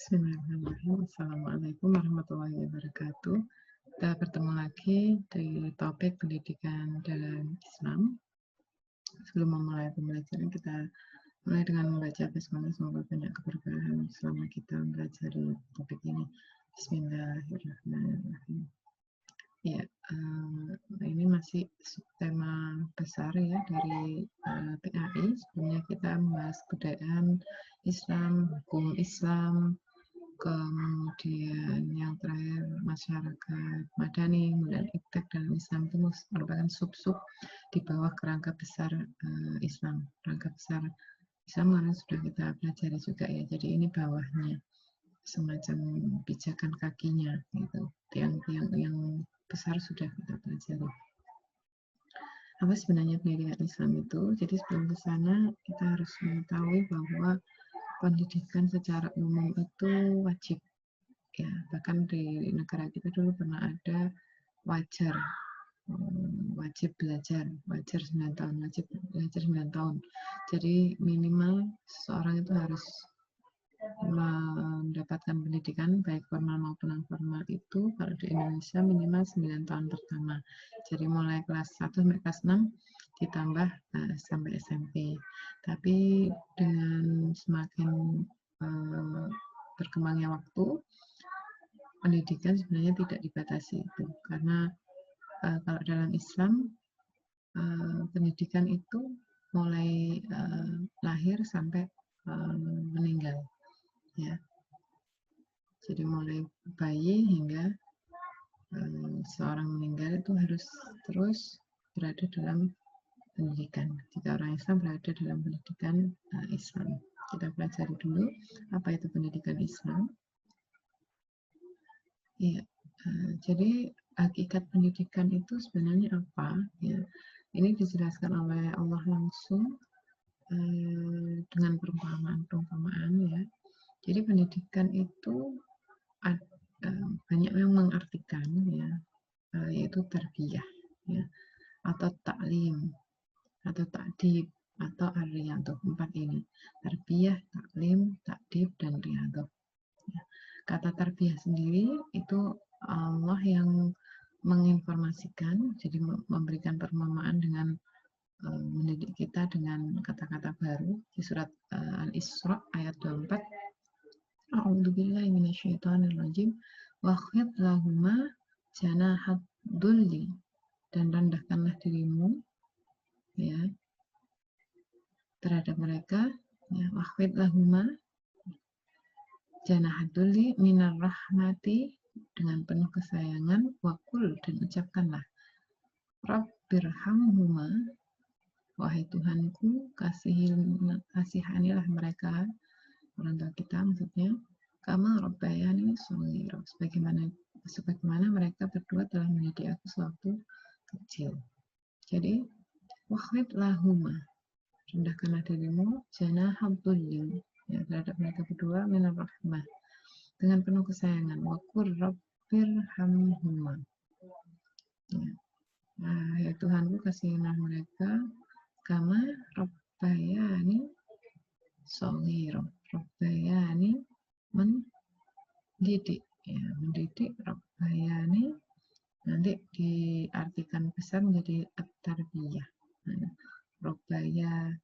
Bismillahirrahmanirrahim. Assalamualaikum warahmatullahi wabarakatuh. Kita bertemu lagi di topik pendidikan dalam Islam. Sebelum memulai pembelajaran, kita mulai dengan membaca basmalah. Semoga banyak keberkahan selama kita mempelajari topik ini. Bismillahirrahmanirrahim. Ya, ini masih tema besar ya dari PAI. Sebelumnya kita membahas kebudayaan Islam, hukum Islam, kemudian yang terakhir masyarakat madani, kemudian iptek dalam Islam itu merupakan sub-sub di bawah kerangka besar Islam. Kerangka besar Islam kemarin sudah kita pelajari juga ya. Jadi ini bawahnya, semacam pijakan kakinya gitu. Tiang-tiang yang besar sudah kita pelajari. Apa sebenarnya pendidikan Islam itu? Jadi sebelum ke sana kita harus mengetahui bahwa pendidikan secara umum itu wajib. Ya, bahkan di negara kita dulu pernah ada wajib belajar, wajar 9 tahun, wajib belajar 9 tahun. Jadi minimal seseorang itu harus mendapatkan pendidikan baik formal maupun non formal itu kalau di Indonesia minimal 9 tahun pertama. Jadi mulai kelas 1 sampai kelas 6 ditambah sampai SMP. Tapi dengan semakin berkembangnya waktu, pendidikan sebenarnya tidak dibatasi itu, karena kalau dalam Islam pendidikan itu mulai lahir sampai meninggal, ya. Jadi mulai bayi hingga seorang meninggal itu harus terus berada dalam pendidikan. Jika orang Islam berada dalam pendidikan Islam, kita pelajari dulu apa itu pendidikan Islam. Ya, jadi hakikat pendidikan itu sebenarnya apa? Ya, ini dijelaskan oleh Allah langsung dengan perumpamaan ya. Jadi pendidikan itu banyak yang mengartikan ya, yaitu tarbiyah ya, atau taklim, atau takdib, atau ar-riyadhah. 4 ini, tarbiyah, taklim, takdib, dan riyadhah. Kata tarbiyah sendiri itu Allah yang menginformasikan, jadi memberikan perumpamaan dengan mendidik kita dengan kata-kata baru di surat Al-Isra ayat 24. A'udzubillahi minasyaitonirrajim wakhfid lahuma janahad dzulli, dan rendahkanlah dirimu ya terhadap mereka ya, wakhfid lahuma janahad dzulli minar rahmati, dengan penuh kesayangan, wakul, dan ucapkanlah Rabbirhamhuma, wahai Tuhanku kasihanilah mereka, orang tua kita maksudnya, kama rabbayani shaghira, sebagaimana mereka berdua telah mendidik aku sewaktu kecil. Jadi wakhfid lahuma, rendahkanlah dirimu, janahad dzulli, ya, terhadap mereka berdua, minar rahmah, dengan penuh kesayangan, waqur rabbirhamhuma, ya. Nah, ya Tuhanku kasihilah mereka kama rabbayani shaghira, rabbayani mendidik ya, mendidik, rabbayani nanti diartikan besar menjadi at-tarbiyah. Nah, rabbaya,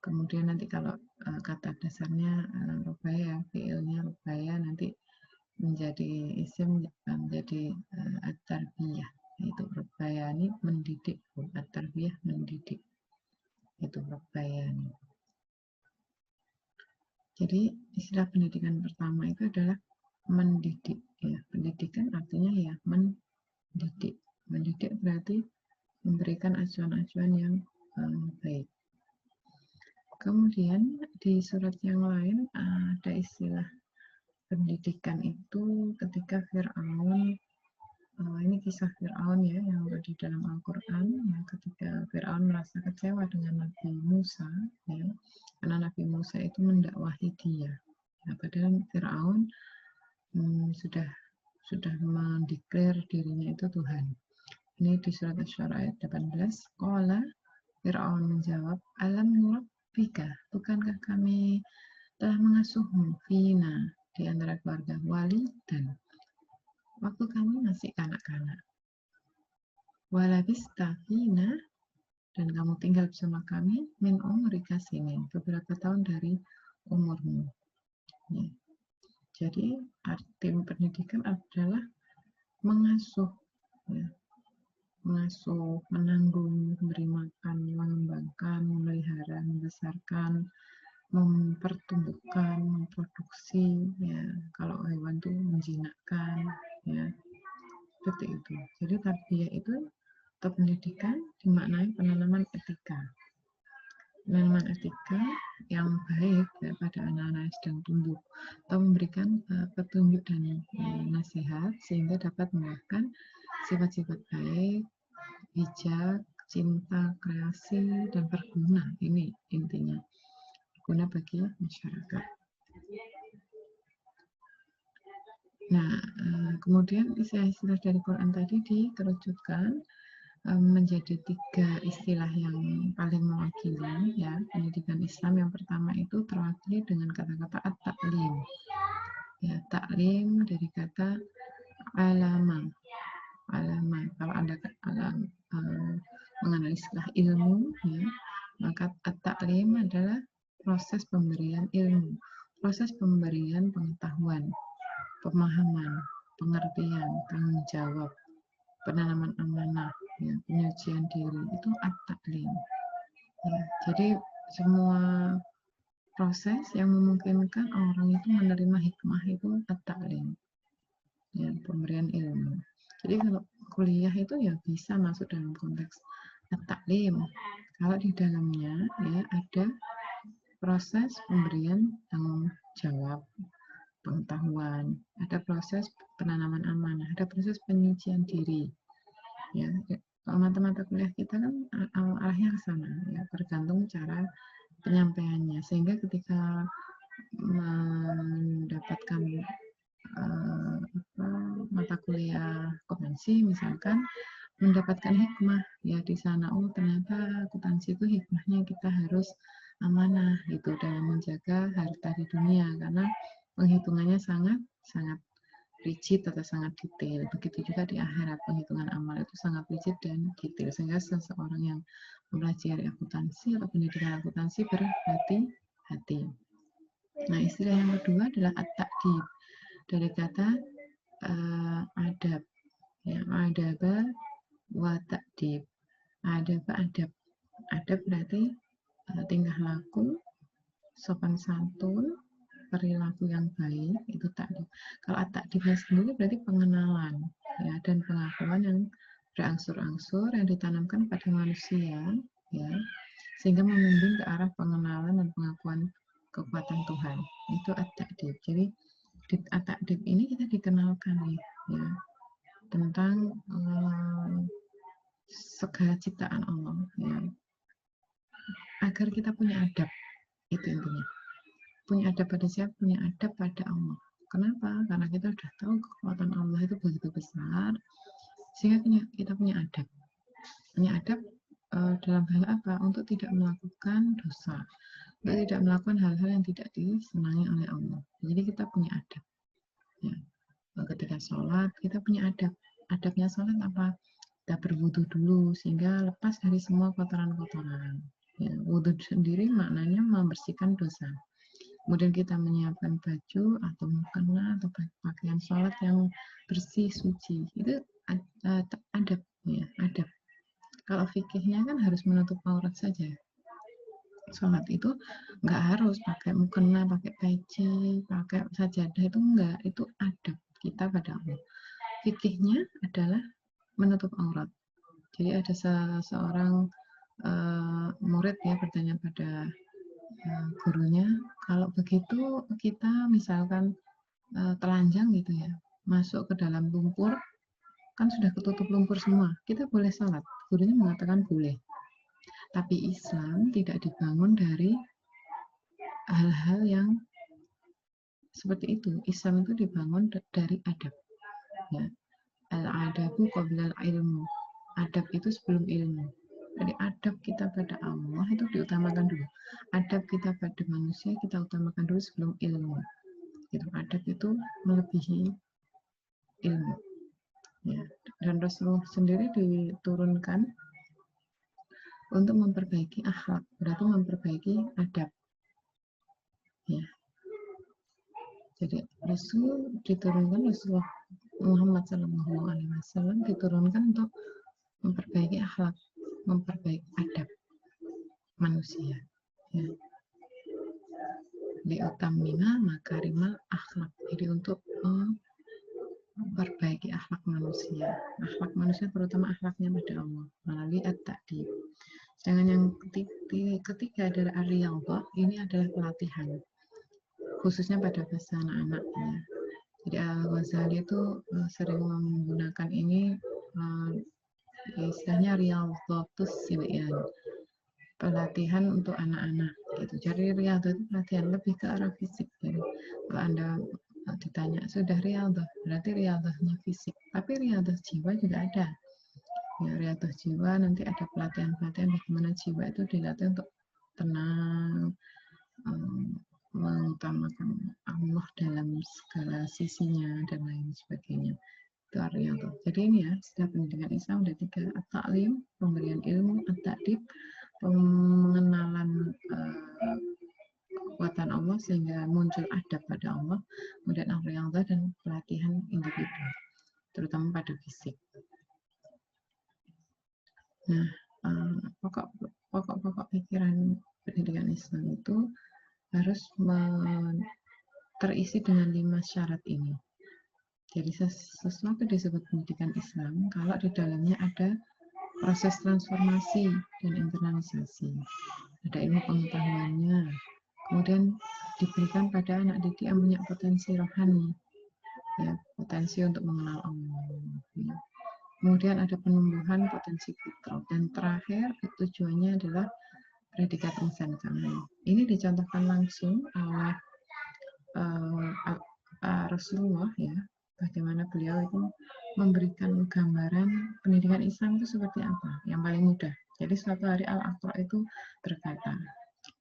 kemudian nanti kalau kata dasarnya rabbaya, fi'ilnya rabbaya, nanti menjadi isim menjadi at-tarbiyah, yaitu rabbayani mendidik, at-tarbiyah mendidik, itu rabbayani. Jadi istilah pendidikan pertama itu adalah mendidik ya. Pendidikan artinya ya mendidik. Mendidik berarti memberikan acuan-acuan yang baik. Kemudian di surat yang lain ada istilah pendidikan itu ketika Fir'aun, ini kisah Fir'aun ya yang ada di dalam Al-Quran ya, ketika Fir'aun merasa kecewa dengan Nabi Musa ya, karena Nabi Musa itu mendakwahi dia ya, padahal Fir'aun sudah mendeklar dirinya itu Tuhan. Ini di surat Asy-Syu'ara ayat 18. Qala, Fir'aun menjawab, alam nurabbika, bukankah kami telah mengasuhmu fina, di antara keluarga wali dan waktu kami masih kanak-kanak. Walabista fina, dan kamu tinggal bersama kami min umrika sinin, beberapa tahun dari umurmu. Ya. Jadi arti pendidikan adalah mengasuh, ya. Mengasuh, menanggung, memberi makan, mengembangkan, memelihara, membesarkan, mempertumbuhkan, memproduksi, ya. Kalau hewan itu menjinakkan, ya, seperti itu. Jadi tarbiyah itu atau pendidikan dimaknai penanaman etika. Penanaman etika yang baik ya, pada anak-anak yang sedang tumbuh, atau memberikan petunjuk dan nasihat sehingga dapat membuahkan sifat-sifat baik, bijak, cinta, kreasi, dan berguna. Ini intinya, berguna bagi masyarakat. Nah, kemudian istilah-istilah dari Quran tadi dikerucutkan menjadi 3 istilah yang paling mewakili ya pendidikan Islam. Yang pertama itu terwakili dengan kata-kata at-ta'lim. Ya, taklim dari kata alama. Alama. Kalau Anda mengenal istilah ilmu ya, maka at-ta'lim adalah proses pemberian ilmu, proses pemberian pengetahuan, pemahaman, pengertian, tanggung jawab, penanaman amanah, ya, penyucian diri, itu at-ta'lim. Ya, jadi semua proses yang memungkinkan orang itu menerima hikmah itu at-ta'lim, ya, pemberian ilmu. Jadi kalau kuliah itu ya bisa masuk dalam konteks at-ta'lim kalau di dalamnya ya ada proses pemberian tanggung jawab, pengetahuan, ada proses penanaman amanah, ada proses penyucian diri. Ya, mata-mata kuliah kita kan arahnya ke sana, ya, tergantung cara penyampaiannya. Sehingga ketika mendapatkan mata kuliah akuntansi misalkan, mendapatkan hikmah ya di sana, oh ternyata akuntansi itu hikmahnya kita harus amanah gitu dalam menjaga harta di dunia, karena penghitungannya sangat rigid atau sangat detail. Begitu juga di akhirat, penghitungan amal itu sangat rigid dan detail, sehingga seseorang yang mempelajari akuntansi atau pendidikan akuntansi berhati-hati. Nah, istilah yang kedua adalah at-ta'dib dari kata adab, ya, adaba wa ta'dib. Adab berarti tingkah laku, sopan santun, perilaku yang baik, itu ta'dib. Kalau at-ta'dibnya sendiri berarti pengenalan ya, dan pengakuan yang berangsur-angsur yang ditanamkan pada manusia ya, sehingga membimbing ke arah pengenalan dan pengakuan kekuatan Tuhan. Itu at-ta'dib. Jadi di at-ta'dib ini kita dikenalkan nih ya tentang segala ciptaan Allah ya, agar kita punya adab. Itu intinya, punya adab pada siapa? Punya adab pada Allah. Kenapa? Karena kita sudah tahu kekuatan Allah itu begitu besar, sehingga kita punya adab. Punya adab dalam hal apa? Untuk tidak melakukan dosa, untuk tidak melakukan hal-hal yang tidak disenangi oleh Allah. Jadi kita punya adab ya. Ketika sholat kita punya adab. Adabnya sholat apa? Kita berwudu dulu sehingga lepas dari semua kotoran-kotoran ya. Wudu sendiri maknanya membersihkan dosa. Kemudian kita menyiapkan baju atau mukena atau pakaian sholat yang bersih, suci. Itu adab ya, adab. Kalau fikihnya kan harus menutup aurat saja. Sholat itu nggak harus pakai mukena, pakai peci, pakai sajadah, itu enggak. Itu adab kita pada Allah. Fikihnya adalah menutup aurat. Jadi ada seorang murid ya bertanya pada gurunya, kalau begitu kita misalkan telanjang gitu ya, masuk ke dalam lumpur, kan sudah ketutup lumpur semua, kita boleh sholat? Gurunya mengatakan boleh. Tapi Islam tidak dibangun dari hal-hal yang seperti itu. Islam itu dibangun dari adab ya. Al-adabu qabla al-ilmu. Adab itu sebelum ilmu. Jadi adab kita pada Allah itu diutamakan dulu. Adab kita pada manusia kita utamakan dulu sebelum ilmu. Gitu. Adab itu melebihi ilmu. Ya. Dan Rasulullah sendiri diturunkan untuk memperbaiki akhlak, berarti memperbaiki adab. Ya. Jadi Rasulullah Muhammad SAW diturunkan untuk memperbaiki akhlak, memperbaiki adab manusia. Ya. Liutamina makarimal akhlak. Jadi untuk memperbaiki akhlak manusia. Akhlak manusia terutama akhlaknya pada Allah melalui at-ta'dib. Sedangkan yang ketiga adalah ar-riyadhah. Ini adalah pelatihan, khususnya pada bahasa anak-anak. Ya. Jadi Al-Ghazali itu sering menggunakan ini istilahnya riyadhatus sibyan, pelatihan untuk anak-anak gitu. Jadi riyadhah itu pelatihan lebih ke arah fisik. Jadi kalau Anda ditanya sudah riyadhah, berarti riyadhahnya fisik. Tapi riyadhah jiwa juga ada. Ya, riyadhah jiwa nanti ada pelatihan-pelatihan bagaimana jiwa itu dilatih untuk tenang, mengutamakan Allah dalam segala sisinya dan lain sebagainya. Itu riyadhah. Jadi ini ya, setiap pendidikan Islam ada 3, at-ta'lim, pemberian ilmu, at-ta'dib, pengenalan kekuatan Allah sehingga muncul adab pada Allah, kemudian ar-riyadhah dan pelatihan individu, terutama pada fisik. Nah, pokok-pokok pikiran pendidikan Islam itu harus terisi dengan 5 syarat ini. Jadi sesuatu disebut pendidikan Islam kalau di dalamnya ada proses transformasi dan internalisasi, ada ilmu pengetahuannya, kemudian diberikan pada anak didik yang punya potensi rohani, ya, potensi untuk mengenal Allah. Ya. Kemudian ada penumbuhan potensi fitrah, dan terakhir tujuannya adalah predikat insan kamil. Ini dicontohkan langsung oleh Rasulullah, ya, bagaimana beliau itu memberikan gambaran pendidikan Islam itu seperti apa, yang paling mudah. Jadi suatu hari Al-Aqra itu berkata,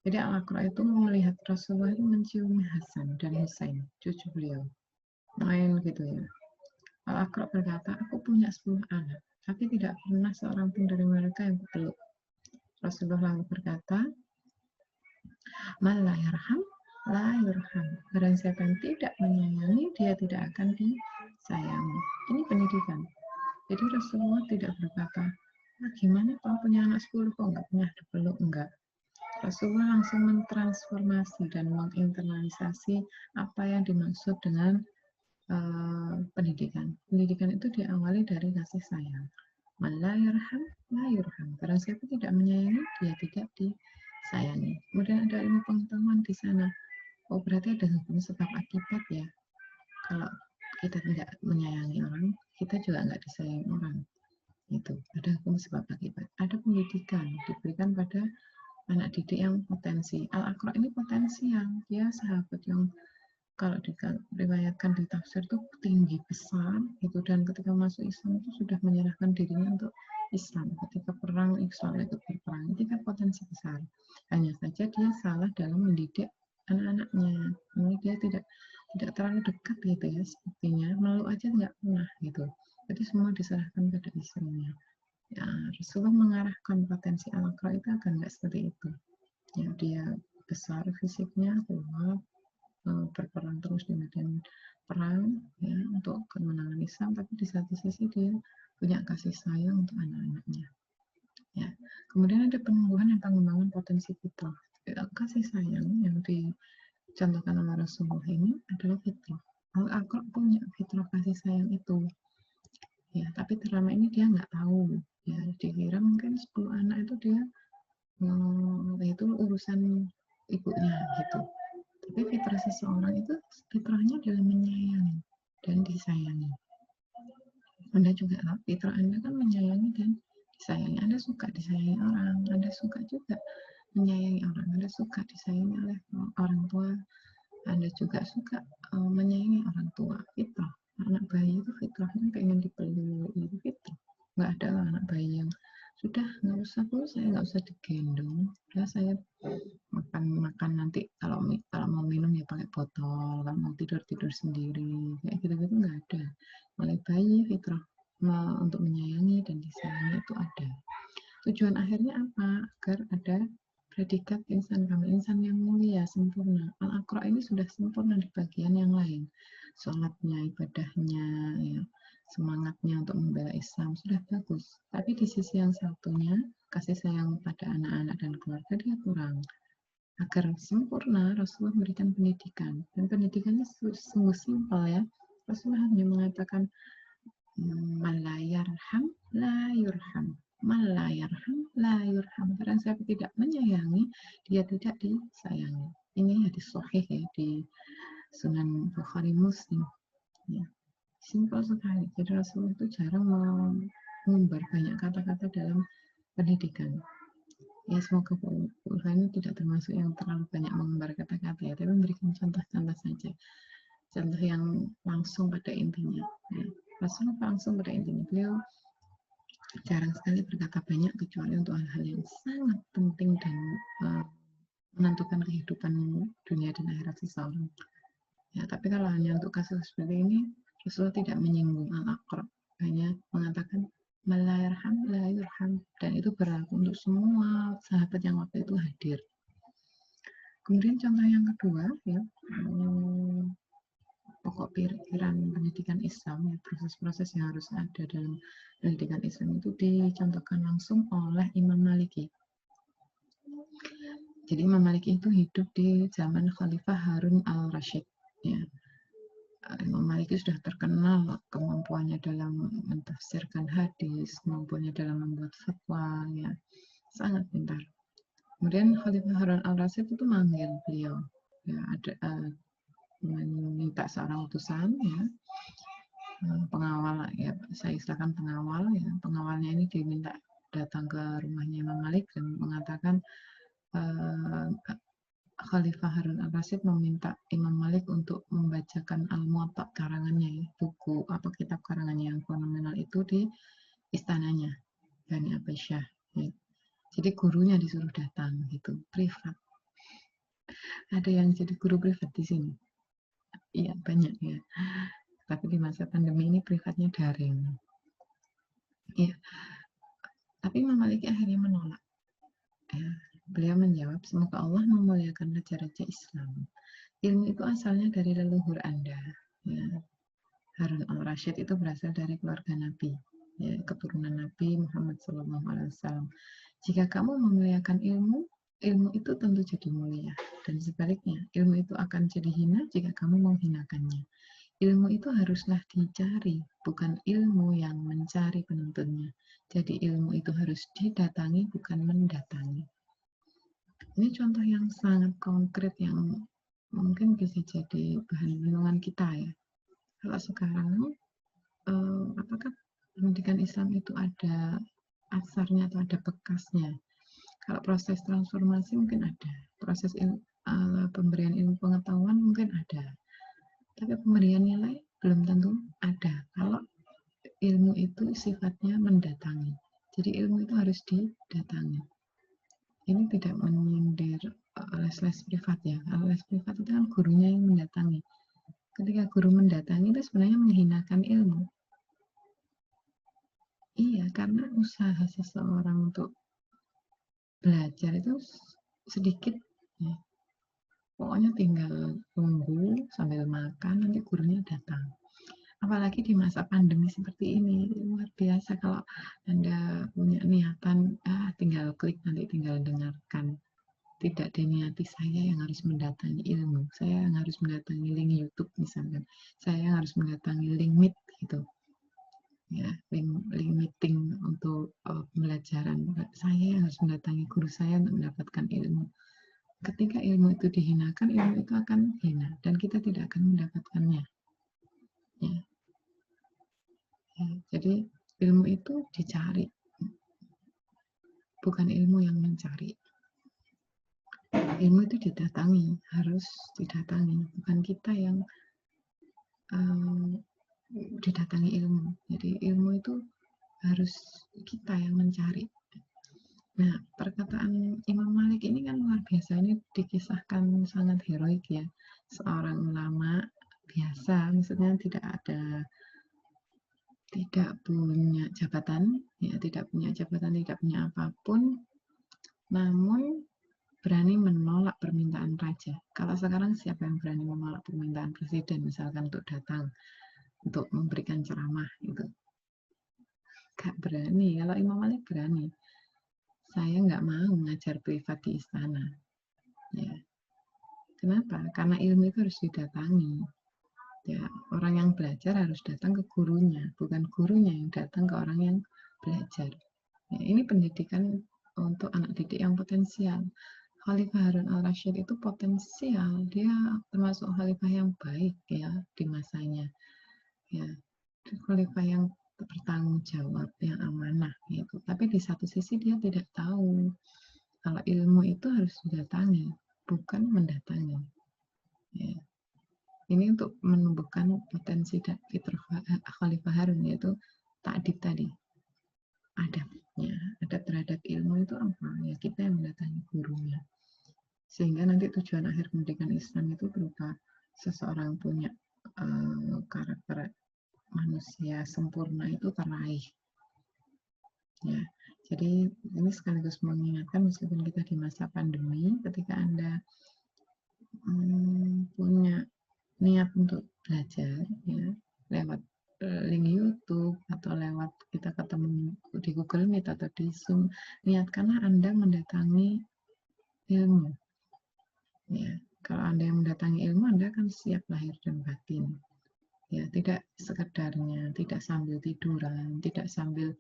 jadi Al-Aqra itu melihat Rasulullah itu menciumi Hasan dan Husain, cucu beliau, main gitu ya. Al-Aqra berkata, aku punya 10 anak, tapi tidak pernah seorang pun dari mereka yang kupeluk. Rasulullah lalu berkata, man la yarham la yurham. Barang siapa yang tidak menyayangi, dia tidak akan disayangi. Ini pendidikan. Jadi Rasulullah tidak berkata, gimana kalau punya anak 10 kok nggak punya dipeluk, enggak. Rasulullah langsung mentransformasi dan menginternalisasi apa yang dimaksud dengan pendidikan. Pendidikan itu diawali dari kasih sayang. Man la yarham la yurham. Barang siapa tidak menyayangi, dia tidak disayangi. Kemudian ada ilmu pengetahuan di sana. Oh, berarti ada hukum sebab akibat ya. Kalau kita tidak menyayangi orang, kita juga nggak disayangi orang. Itu ada hukum sebab akibat. Ada pendidikan diberikan pada anak didik yang potensi. Al-Aqra ini potensi yang dia sahabat yang kalau diriwayatkan di tafsir itu tinggi besar itu, dan ketika masuk Islam itu sudah menyerahkan dirinya untuk Islam. Ketika perang Islam ikut berperang, itu kan potensi besar. Hanya saja dia salah dalam mendidik anak-anaknya. Ini dia tidak terlalu dekat gitu ya, sepertinya meluk aja nggak pernah gitu. Jadi semua diserahkan pada istrinya. Ya, Rasulullah mengarahkan potensi Al-Aqra itu akan nggak seperti itu. Ya, dia besar fisiknya, kuat, berperang terus di medan perang ya untuk kemenangan Islam, tapi di satu sisi dia punya kasih sayang untuk anak-anaknya. Ya, kemudian ada penumbuhan dan pengembangan potensi fitrah. Kasih sayang yang dicontohkan oleh Rasulullah ini adalah fitrah. Al-Aqra punya fitrah kasih sayang itu. Ya, tapi selama ini dia nggak tahu. Ya, dikira mungkin 10 anak itu dia itu urusan ibunya gitu. Tapi fitrah seseorang itu fitrahnya adalah menyayangi dan disayangi. Anda juga tahu fitrah Anda kan menyayangi dan disayangi. Anda suka disayangi orang, Anda suka juga menyayangi orang, Anda suka disayangi oleh orang tua, Anda juga suka menyayangi orang tua. Fitrah. Anak bayi itu fitrahnya pengen dipeluk, itu fitrah. Nggak ada lah anak bayi yang sudah nggak usah bu, saya nggak usah digendong, udah saya makan nanti kalau mau minum ya pakai botol. getol, kalau mau tidur sendiri, kayak gitu-gitu nggak ada. Mulai bayi fitrah untuk menyayangi dan disayangi itu ada. Tujuan akhirnya apa? Agar ada predikat insan kamil, insan yang mulia, sempurna. Al-Aqra ini sudah sempurna di bagian yang lain. Sholatnya, ibadahnya, ya, semangatnya untuk membela Islam sudah bagus. Tapi di sisi yang satunya, kasih sayang pada anak-anak dan keluarga dia kurang. Agar sempurna, Rasulullah memberikan pendidikan. Dan pendidikannya sungguh simpel ya. Rasulullah hanya mengatakan, man la yarham, la yurham. Man la yarham, la yurham. Barang siapa tidak menyayangi, dia tidak disayangi. Ini hadis sahih ya di Sunan Bukhari Muslim. Ya. Simpel sekali. Jadi Rasulullah itu jarang mengumbar banyak kata-kata dalam pendidikan. Ya semoga Bu Fani tidak termasuk yang terlalu banyak mengumbar kata-kata ya, tapi memberikan contoh-contoh saja, contoh yang langsung pada intinya. Ya. Rasulullah langsung pada intinya, beliau jarang sekali berkata banyak kecuali untuk hal-hal yang sangat penting dan menentukan kehidupan dunia dan akhirat seseorang. Ya, tapi kalau hanya untuk kasus seperti ini, Rasulullah tidak menyinggung al-Aqra, hanya mengatakan la yarham, la yurham, dan itu berlaku untuk semua sahabat yang waktu itu hadir. Kemudian contoh yang kedua, ya, pokok pikiran pendidikan Islam, ya, proses-proses yang harus ada dalam pendidikan Islam itu dicontohkan langsung oleh Imam Maliki. Jadi Imam Maliki itu hidup di zaman Khalifah Harun al-Rashid. Ya. Imam Maliki sudah terkenal kemampuannya dalam mentafsirkan hadis, kemampuannya dalam membuat fatwa, ya, sangat pintar. Kemudian Khalifah Harun al-Rashid itu manggil beliau, ya, ada meminta seorang utusan, ya, pengawal, ya, saya istilahkan pengawal, ya, pengawalnya ini diminta datang ke rumahnya Imam Malik dan mengatakan Khalifah Harun al-Rashid meminta Imam Malik untuk membacakan Al-Muwatta karangannya, ya, buku atau kitab karangannya yang fenomenal itu di istananya Bani Abbasiyah. Ya. Jadi gurunya disuruh datang gitu, privat. Ada yang jadi guru privat di sini? Iya, banyak ya. Tapi di masa pandemi ini privatnya daring. Iya. Tapi Imam Malik akhirnya menolak. Ya. Beliau menjawab, semoga Allah memuliakan raja-raja Islam. Ilmu itu asalnya dari leluhur Anda. Ya. Harun al-Rashid itu berasal dari keluarga Nabi, ya, keturunan Nabi Muhammad SAW. Jika kamu memuliakan ilmu, ilmu itu tentu jadi mulia. Dan sebaliknya, ilmu itu akan jadi hina jika kamu menghinakannya. Ilmu itu haruslah dicari, bukan ilmu yang mencari penuntutnya. Jadi ilmu itu harus didatangi, bukan mendatangi. Ini contoh yang sangat konkret yang mungkin bisa jadi bahan renungan kita ya. Kalau sekarang, apakah pendidikan Islam itu ada asarnya atau ada bekasnya? Kalau proses transformasi mungkin ada, proses pemberian ilmu pengetahuan mungkin ada, tapi pemberian nilai belum tentu ada. Kalau ilmu itu sifatnya mendatangi, jadi ilmu itu harus didatangi. Ini tidak menyindir les-les privat ya. Kalau les privat itu kan gurunya yang mendatangi. Ketika guru mendatangi itu sebenarnya menghinakan ilmu. Iya, karena usaha seseorang untuk belajar itu sedikit ya. Pokoknya tinggal tunggu sambil makan, nanti gurunya datang. Apalagi di masa pandemi seperti ini, luar biasa kalau Anda punya niatan, tinggal klik, nanti tinggal dengarkan. Tidak diniati saya yang harus mendatangi ilmu, saya yang harus mendatangi link YouTube misalkan, saya yang harus mendatangi link Meet gitu. Ya, link meeting untuk pembelajaran. Saya yang harus mendatangi guru saya untuk mendapatkan ilmu. Ketika ilmu itu dihinakan, ilmu itu akan hina dan kita tidak akan mendapatkannya. Ya. Ya, jadi ilmu itu dicari, bukan ilmu yang mencari. Ilmu itu didatangi, harus didatangi, bukan kita yang didatangi ilmu. Jadi ilmu itu harus kita yang mencari. Nah, perkataan Imam Malik ini kan luar biasa, ini dikisahkan sangat heroik ya. Seorang ulama biasa, maksudnya tidak punya jabatan, ya tidak punya jabatan, tidak punya apapun, namun berani menolak permintaan raja. Kalau sekarang siapa yang berani menolak permintaan presiden, misalkan untuk datang, untuk memberikan ceramah, itu gak berani. Kalau Imam Malik berani, saya nggak mau ngajar privat di istana. Ya, kenapa? Karena ilmu itu harus didatangi. Ya, orang yang belajar harus datang ke gurunya, bukan gurunya yang datang ke orang yang belajar. Ya, ini pendidikan untuk anak didik yang potensial. Khalifah Harun al-Rashid itu potensial, dia termasuk khalifah yang baik ya di masanya. Ya, khalifah yang bertanggung jawab, yang amanah gitu. Tapi di satu sisi dia tidak tahu kalau ilmu itu harus didatangi, bukan mendatangi. Ya. Ini untuk menumbuhkan potensi fitrah Khalifah Harun, yaitu takdib tadi, adabnya, adab terhadap ilmu itu apa? Ya kita yang mendatangi gurunya. Sehingga nanti tujuan akhir pendidikan Islam itu berupa seseorang punya karakter manusia sempurna itu teraih. Ya, jadi ini sekaligus mengingatkan meskipun kita di masa pandemi, ketika Anda punya niat untuk belajar ya lewat link YouTube atau lewat kita ketemu di Google Meet atau di Zoom, niatkanlah Anda mendatangi ilmu ya. Kalau Anda yang mendatangi ilmu, Anda akan siap lahir dan batin ya, tidak sekedarnya, tidak sambil tiduran, tidak sambil,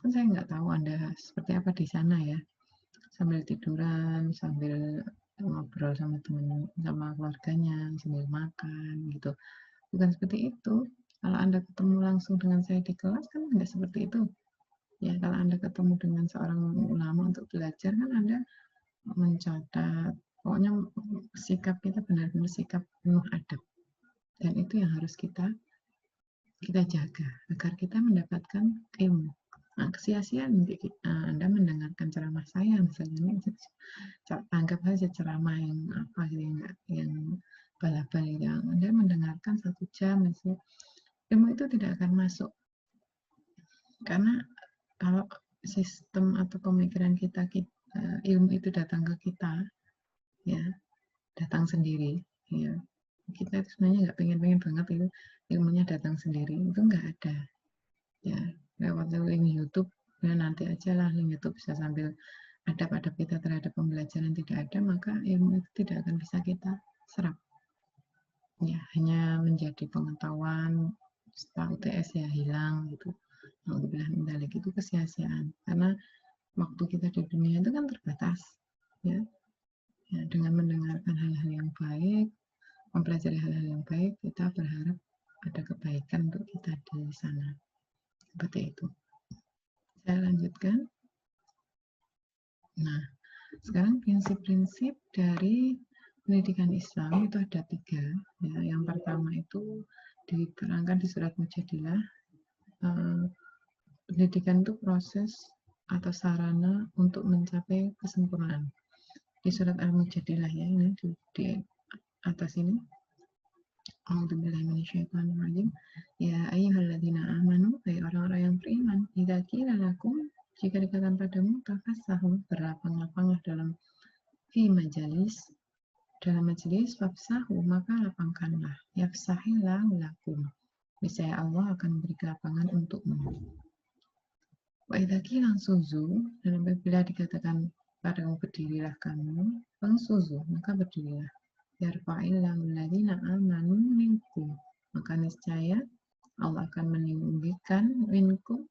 kan saya nggak tahu Anda seperti apa di sana ya, sambil tiduran, sambil ngobrol sama teman, sama keluarganya, sambil makan gitu. Bukan seperti itu. Kalau Anda ketemu langsung dengan saya di kelas kan nggak seperti itu. Ya, kalau Anda ketemu dengan seorang ulama untuk belajar kan Anda mencatat. Pokoknya sikap kita benar-benar sikap penuh adab. Dan itu yang harus kita jaga agar kita mendapatkan ilmu. Nah, kesia-siaan nanti Anda mendengarkan ceramah saya misalnya, ini anggap saja ceramah yang apa yang bala-bala yang Anda mendengarkan 1 jam misalnya, ilmu itu tidak akan masuk karena kalau sistem atau pemikiran kita ilmu itu datang ke kita ya, datang sendiri ya, kita itu sebenarnya nggak pengen banget itu ilmunya datang sendiri, itu nggak ada ya. Lewat link YouTube ya, nanti aja lah link YouTube bisa sambil adab-adab kita terhadap pembelajaran tidak ada, maka ilmu itu tidak akan bisa kita serap ya, hanya menjadi pengetahuan setelah UTS ya hilang gitu. Alhamdulillah mendalik itu kesia-siaan karena waktu kita di dunia itu kan terbatas ya. Ya, dengan mendengarkan hal-hal yang baik, mempelajari hal-hal yang baik, kita berharap ada kebaikan untuk kita di sana. Seperti itu. Saya lanjutkan. Nah, sekarang prinsip-prinsip dari pendidikan Islam itu ada 3. Ya, yang pertama itu diterangkan di surat Mujadilah. Pendidikan itu proses atau sarana untuk mencapai kesempurnaan. Di surat Al-Mujadilah ya, ini di atas ini. A'udzubillahi minasyaitonirrajim. Ya ayyuhalladzina amanu, hai orang-orang yang beriman, idza qila lakum, jika dikatakan padamu, tafassahu, berlapang-lapanglah dalam dalam majelis, fafsahu, maka lapangkanlah, yafsahillahu lakum, niscaya Allah akan memberi lapangan untukmu. Wa idza qila suzu, dan apabila dikatakan padamu berdirilah kamu, fangsuzu, maka berdirilah. Yarfa'illahu alladzina amanu minkum, maka niscaya Allah akan meninggikan minkum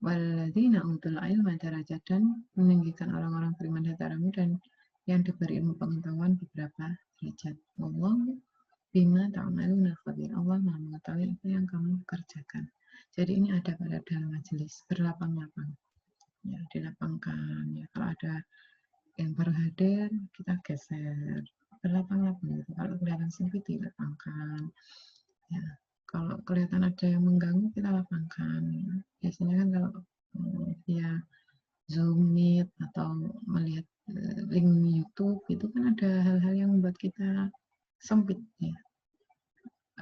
walladzina utul ilma darajat, dan meninggikan orang-orang beriman di antaramu dan yang diberi ilmu pengetahuan beberapa derajat. Wallahu bima ta'maluna khabir, Allah Maha mengetahui apa yang kamu kerjakan. Jadi ini ada pada dalam majelis, berlapang-lapang ya, dilapangkan ya. Kalau ada yang baru hadir kita geser, berlapang-lapang gitu. Kalau kelihatan sempit dilapangkan ya, kalau kelihatan ada yang mengganggu kita lapangkan ya. Biasanya kan kalau via Zoom Meet atau melihat link YouTube, itu kan ada hal-hal yang membuat kita sempit ya,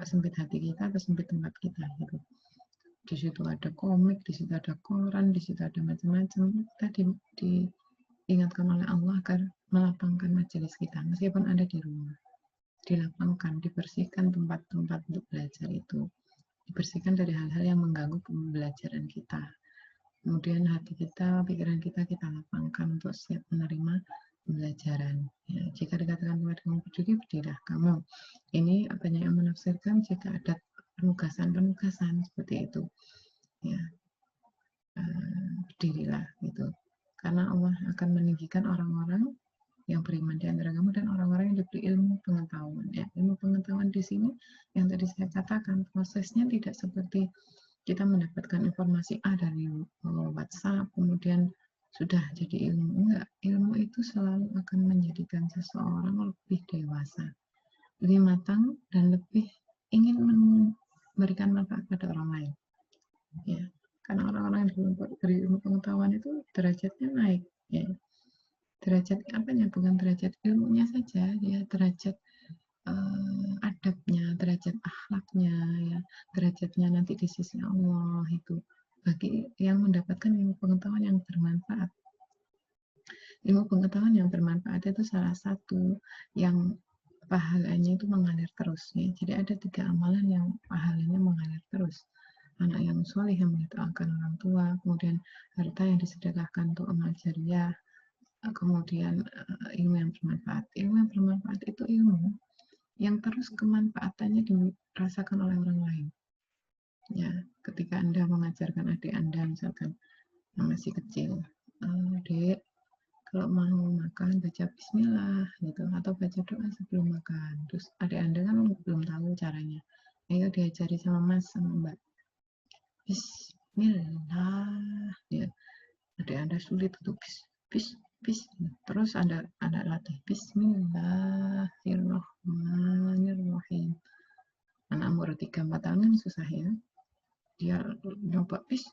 sempit hati kita atau sempit tempat kita gitu. Di situ ada komik, di situ ada koran, di situ ada macam-macam. Kita diingatkan oleh Allah agar melapangkan majelis kita meskipun ada di rumah, dilapangkan, dibersihkan tempat-tempat untuk belajar itu, dibersihkan dari hal-hal yang mengganggu pembelajaran kita. Kemudian hati kita, pikiran kita lapangkan untuk siap menerima pembelajaran. Ya, jika dikatakan kepada kamu berdiri, berdirilah kamu. Ini banyak yang menafsirkan jika ada penugasan seperti itu. Ya, berdirilah gitu. Karena Allah akan meninggikan orang-orang yang beriman di antara kamu dan orang-orang yang diberi ilmu pengetahuan. Ya, ilmu pengetahuan di sini yang tadi saya katakan prosesnya tidak seperti kita mendapatkan informasi A dari WhatsApp, kemudian sudah jadi ilmu. Enggak, ilmu itu selalu akan menjadikan seseorang lebih dewasa, lebih matang, dan lebih ingin memberikan manfaat pada orang lain. Ya, karena orang-orang yang diberi ilmu pengetahuan itu derajatnya naik. Ya. Derajat apanya? Bukan derajat ilmunya saja, ya derajat adabnya, derajat akhlaknya, ya derajatnya nanti di sisi Allah itu bagi yang mendapatkan ilmu pengetahuan yang bermanfaat. Ilmu pengetahuan yang bermanfaat itu salah satu yang pahalanya itu mengalir terus ya. Jadi ada 3 amalan yang pahalanya mengalir terus. Anak yang soleh yang mendoakan orang tua, kemudian harta yang disedekahkan untuk amal jariah, kemudian ilmu yang bermanfaat. Ilmu yang bermanfaat itu ilmu yang terus kemanfaatannya dirasakan oleh orang lain. Ya, ketika Anda mengajarkan adik Anda misalkan yang masih kecil, Dek, kalau mau makan baca bismillah gitu, atau baca doa sebelum makan. Terus adik Anda kan belum tahu caranya. Ayo diajari sama Mas sama Mbak. Bismillah ya. Adik Anda sulit untuk bis. Terus Anda latih Bismillahirrahmanirrahim. Anak umur 3-4 tahun kan susah ya, dia nyoba bis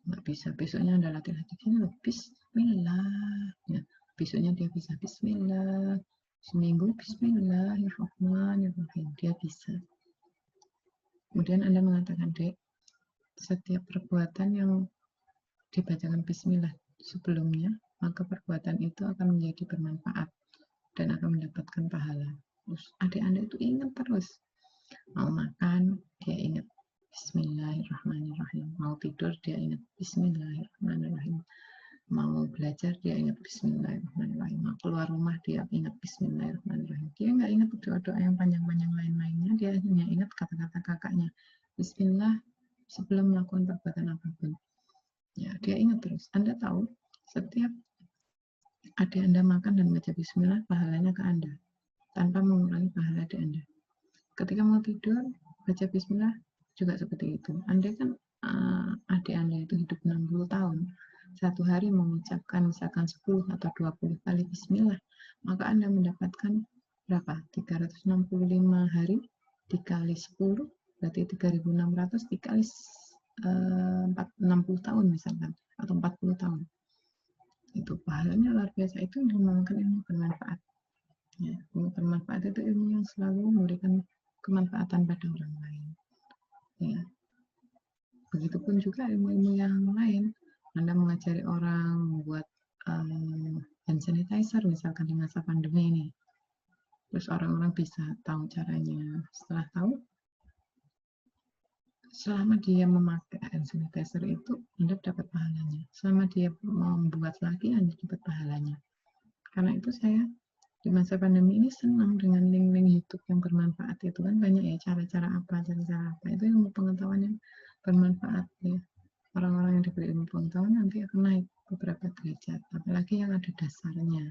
nggak bisa. Besoknya Anda latih gini loh, bismillah ya. Besoknya dia bisa bismillah, seminggu bismillahirrahmanirrahim, dia bisa. Kemudian Anda mengatakan, Dek, setiap perbuatan yang dibacakan bismillah sebelumnya, maka perbuatan itu akan menjadi bermanfaat dan akan mendapatkan pahala. Terus adik Anda itu ingat terus, mau makan dia ingat bismillahirrahmanirrahim, mau tidur dia ingat bismillahirrahmanirrahim, mau belajar dia ingat bismillahirrahmanirrahim, mau keluar rumah dia ingat bismillahirrahmanirrahim. Dia nggak ingat doa-doa yang panjang-panjang lain-lainnya, dia hanya ingat kata-kata kakaknya bismillah sebelum melakukan perbuatan apapun. Ya, dia ingat terus. Anda tahu, setiap adik Anda makan dan baca bismillah, pahalanya ke Anda tanpa mengurangi pahala adik Anda. Ketika mau tidur, baca bismillah juga seperti itu. Andai kan adik Anda itu hidup 60 tahun, satu hari mengucapkan misalkan 10 atau 20 kali bismillah, maka Anda mendapatkan berapa? 365 hari dikali 10, berarti 3.600 dikali 60 tahun misalkan, atau 40 tahun. Itu pahalanya luar biasa. Itu yang dinamakan ilmu bermanfaat. Ya, ilmu bermanfaat itu ilmu yang selalu memberikan kemanfaatan pada orang lain. Ya. Begitupun juga ilmu-ilmu yang lain. Anda mengajari orang membuat hand sanitizer misalkan di masa pandemi ini. Terus orang-orang bisa tahu caranya. Setelah tahu, selama dia memakai hand sanitizer itu, Anda dapat pahalanya. Selama dia membuat lagi, Anda dapat pahalanya. Karena itu saya di masa pandemi ini senang dengan link-link YouTube yang bermanfaat. Itu kan banyak ya cara-cara apa itu ilmu pengetahuan yang bermanfaat ya. Orang-orang yang diberi ilmu pengetahuan nanti akan naik beberapa derajat, apalagi yang ada dasarnya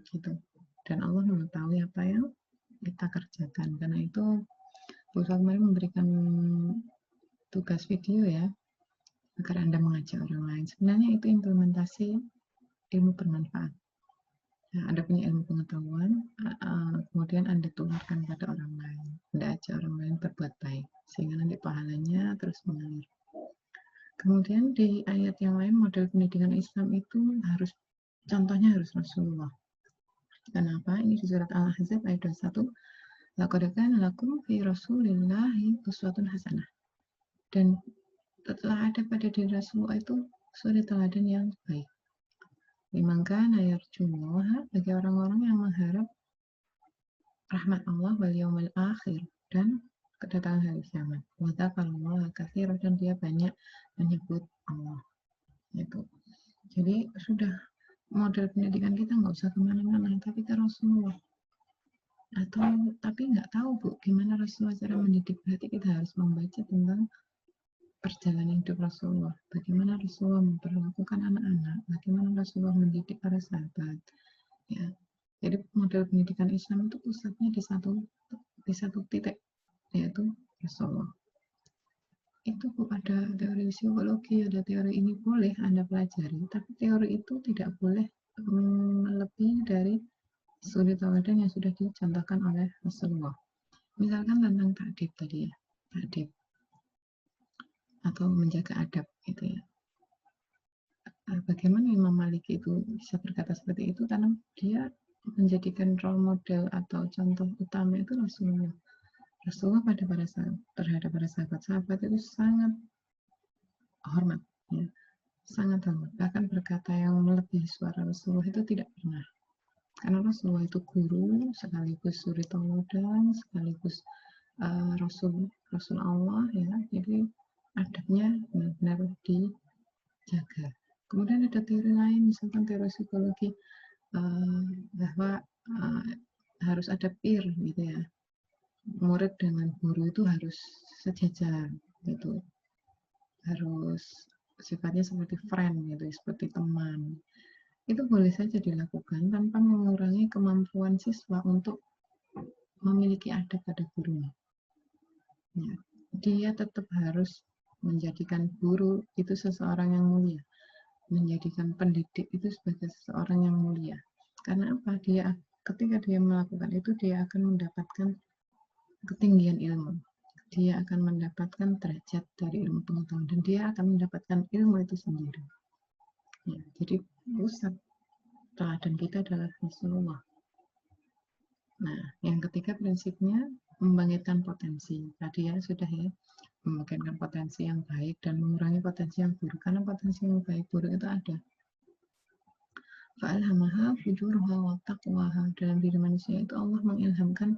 gitu. Dan Allah mengetahui apa yang kita kerjakan. Karena itu Ustaz kemarin memberikan tugas video ya, agar Anda mengajak orang lain. Sebenarnya itu implementasi ilmu bermanfaat. Nah, Anda punya ilmu pengetahuan, kemudian Anda tularkan pada orang lain. Anda ajak orang lain berbuat baik, sehingga nanti pahalanya terus mengalir. Kemudian di ayat yang lain model pendidikan Islam itu contohnya harus Rasulullah. Kenapa? Ini di surat Al-Ahzab ayat 21. Laqad kana lakum fi Rasulillahi uswatun hasanah. Dan telah ada pada diri Rasulullah itu suri teladan yang baik. Liman kana yarjullaha, bagi orang-orang yang mengharap rahmat Allah wal yaumil akhir dan kedatangan hari kiamat. Wa dzakarallaha katsiran, dan dia banyak menyebut Allah. Itu. Jadi sudah model pendidikan kita nggak usah kemana-mana, tapi ke Rasulullah. Tapi nggak tahu Bu, gimana Rasulullah cara mendidik. Berarti kita harus membaca tentang perjalanan hidup Rasulullah. Bagaimana Rasulullah memperlakukan anak-anak, bagaimana Rasulullah mendidik para sahabat. Ya. Jadi model pendidikan Islam itu pusatnya di satu titik, yaitu Rasulullah. Itu Bu, ada teori psikologi, ada teori ini boleh Anda pelajari, tapi teori itu tidak boleh melebihi dari suri teladan yang sudah dicontohkan oleh Rasulullah. Misalkan tentang ta'dib tadi ya, ta'dib atau menjaga adab gitu ya. Bagaimana Imam Maliki itu bisa berkata seperti itu? Karena dia menjadikan role model atau contoh utama itu Rasulullah. Rasulullah terhadap para sahabat itu sangat hormat, ya. Sangat hormat. Bahkan berkata yang melebihi suara Rasulullah itu tidak pernah. Karena Rasulullah itu guru, sekaligus suri teladan, sekaligus Rasul Allah, ya. Jadi adabnya benar-benar dijaga. Kemudian ada teori lain, misalkan teori psikologi bahwa harus ada peer gitu ya. Murid dengan guru itu harus sejajar gitu. Harus sifatnya seperti friend gitu, seperti teman. Itu boleh saja dilakukan tanpa mengurangi kemampuan siswa untuk memiliki adab pada gurunya. Ya. Dia tetap harus menjadikan guru itu seseorang yang mulia, menjadikan pendidik itu sebagai seseorang yang mulia. Karena apa? Ketika dia melakukan itu, dia akan mendapatkan ketinggian ilmu. Dia akan mendapatkan derajat dari ilmu pengetahuan, dan dia akan mendapatkan ilmu itu sendiri. Ya, jadi pusat teladan kita adalah Rasulullah. Nah, yang ketiga prinsipnya membangkitkan potensi. Tadi ya sudah ya, membangkitkan potensi yang baik dan mengurangi potensi yang buruk. Karena potensi yang baik buruk itu ada. Fa'alhamaha fujurha wa taqwaha. Dalam diri manusia itu Allah mengilhamkan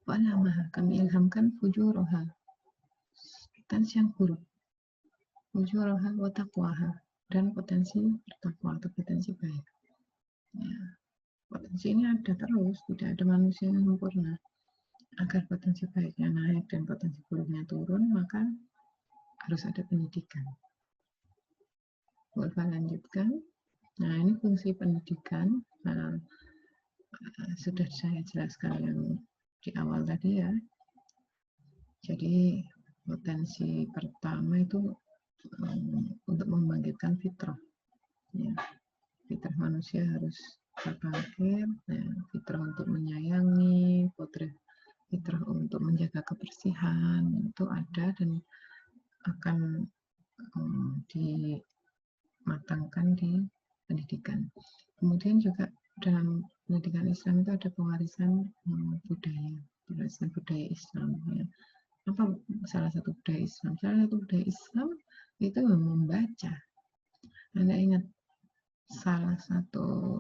fa'alhamaha, kami ilhamkan fujurha, potensi yang buruk, fujurha wa taqwaha, dan potensi bertakwa atau potensi baik. Ya. Potensi ini ada terus, tidak ada manusia yang sempurna. Agar potensi baiknya naik dan potensi buruknya turun, maka harus ada pendidikan. Boleh lanjutkan. Nah, ini fungsi pendidikan. Sudah saya jelaskan yang di awal tadi ya. Jadi potensi pertama itu untuk membangkitkan fitrah. Ya. Fitrah manusia harus terbangkit. Nah, fitrah untuk menyayangi, fitrah untuk menjaga kebersihan itu ada dan akan dimatangkan di pendidikan. Kemudian juga dalam pendidikan Islam itu ada pewarisan budaya Islam. Ya. Apa salah satu budaya Islam? Salah satu budaya Islam itu membaca. Anda ingat salah satu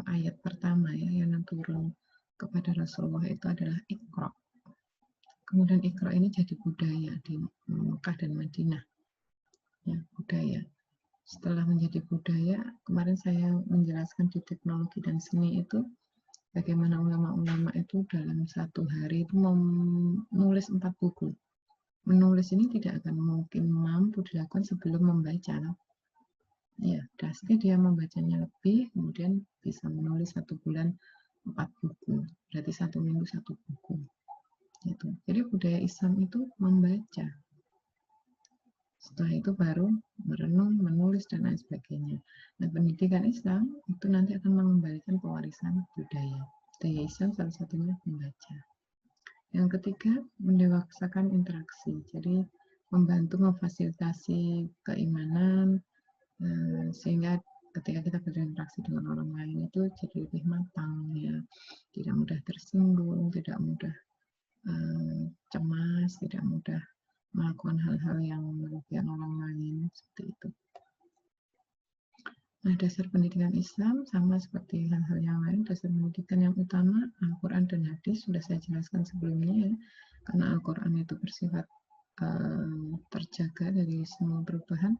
ayat pertama ya yang turun kepada Rasulullah itu adalah Iqra. Kemudian Iqra ini jadi budaya di Mekah dan Madinah. Ya, budaya. Setelah menjadi budaya, kemarin saya menjelaskan di teknologi dan seni itu bagaimana ulama-ulama itu dalam satu hari itu menulis 4 buku. Menulis ini tidak akan mungkin mampu dilakukan sebelum membaca. Ya, pasti dia membacanya lebih, kemudian bisa menulis 1 bulan 4 buku. Berarti 1 minggu 1 buku. Gitu. Jadi budaya Islam itu membaca. Setelah itu baru merenung, menulis, dan lain sebagainya. Nah, pendidikan Islam itu nanti akan mengembalikan pewarisan budaya. Budaya Islam salah satunya membaca. Yang ketiga, mendewasakan interaksi. Jadi membantu memfasilitasi keimanan, sehingga ketika kita berinteraksi dengan orang lain itu jadi lebih matang, ya, tidak mudah tersinggung, tidak mudah cemas, tidak mudah melakukan hal-hal yang merugikan orang lain, seperti itu. Nah, dasar pendidikan Islam sama seperti hal-hal yang lain, dasar pendidikan yang utama Al-Quran dan Hadis sudah saya jelaskan sebelumnya, ya, karena Al-Quran itu bersifat terjaga dari semua perubahan,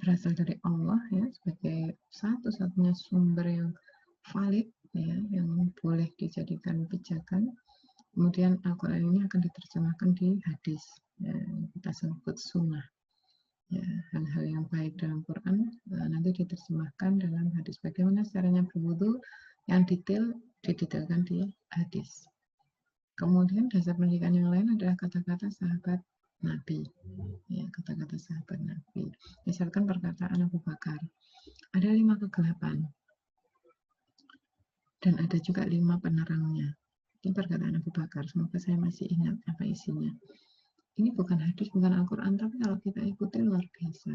berasal dari Allah, ya, sebagai satu-satunya sumber yang valid, ya, yang boleh dijadikan pijakan. Kemudian Al-Quran ini akan diterjemahkan di hadis, ya, kita sebut sunnah. Ya, hal-hal yang baik dalam Quran nanti diterjemahkan dalam hadis. Bagaimana caranya berwudu yang didetailkan di hadis. Kemudian dasar pendidikan yang lain adalah kata-kata sahabat Nabi. Ya, kata-kata sahabat Nabi. Misalkan perkataan Abu Bakar, ada 5 kegelapan dan ada juga 5 penerangnya. Ini perkataan Abu Bakar. Semoga saya masih ingat apa isinya. Ini bukan hadis, bukan Al-Quran, tapi kalau kita ikuti luar biasa.